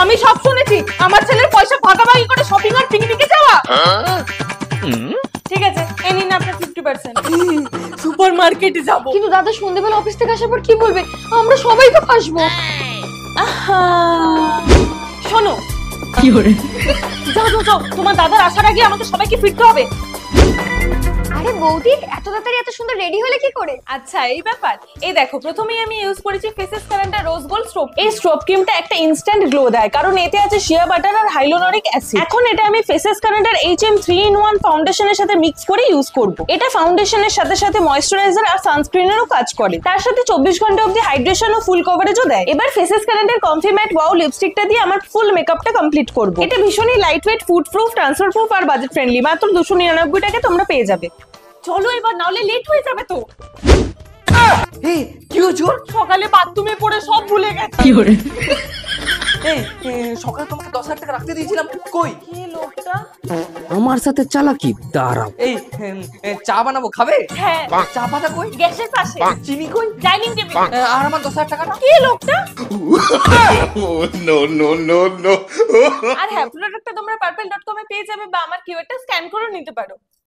আমি সব শুনেছি, আমার ছেলের পয়সা ভাগাভাগি করে শপিং আর পিকনিকে যাওয়া। ঠিক আছে, এই নিন আপনার 50%। সুপারমার্কেটে যাব। কিন্তু দাদা সন্ধ্যাবেলা অফিস থেকে আসার পর কি বলবে? আমরা সবাই তো আসবো। শোনো, কি করে? যাও যাও যাও, তোমার দাদার আসার আগে আমাকে সবাইকে ফিরতে হবে। আরে বৌদি, এত তাড়াতাড়ি এত সুন্দর রেডি হলে কি করে? আচ্ছা, এই ব্যাপার। এই দেখো, প্রথমেই আমি ইউজ করেছি ফেসেস কারেন্টার রোজ গোল্ড স্ট্রোব। এই স্ট্রোব ক্রিমটা একটা ইনস্ট্যান্ট গ্লো দেয়, কারণ এতে আছে শিয়া বাটার আর হাইলোনরিক অ্যাসিড। এখন এটা আমি ফেসেস কারেন্টার HM 3-in-1 ফাউন্ডেশনের সাথে মিক্স করে ইউজ করব। এটা ফাউন্ডেশনের সাথে সাথে ময়েশ্চারাইজার আর সানস্ক্রিনেরও কাজ করে, তার সাথে 24 ঘন্টা অবধি হাইড্রেশন ও ফুল কভারেজও দেয়। এবার ফেসেস কারেন্টার কমফি ম্যাট ওয়াও লিপস্টিকটা দিয়ে আমার ফুল মেকআপটা কমপ্লিট করব। এটা ভীষণই light weight, food proof, transfer proof আর বাজেট ফ্রেন্ডলি। মাত্র 299 টাকা তোমরা পেয়ে যাবে। চলো এবার, নাহলে লেট হয়ে যাবে তো। এই কি হয়েছে ওর? সকালে বাথরুমে পড়ে সব ভুলে গেছি। কি করে? এই সকালে তোমাকে 10,000 টাকা রাখতে দিয়েছিলাম, কই? কি লোকটা? আমার সাথে চালাকি, দাঁড়াও। এই চা বানাবো, খাবে? হ্যাঁ, চা পাতা কই? গ্যাসের পাশে। চিনি কই? Dining table. আর আমার 10,000 টাকাটা? কি লোকটা? Oh, no, no, no, no. আর হ্যাঁ, প্রোডাক্টটা তোমরা purple.com এ পেয়ে যাবে, বা আমার কিউআরটা স্ক্যান করে নিতে পারো।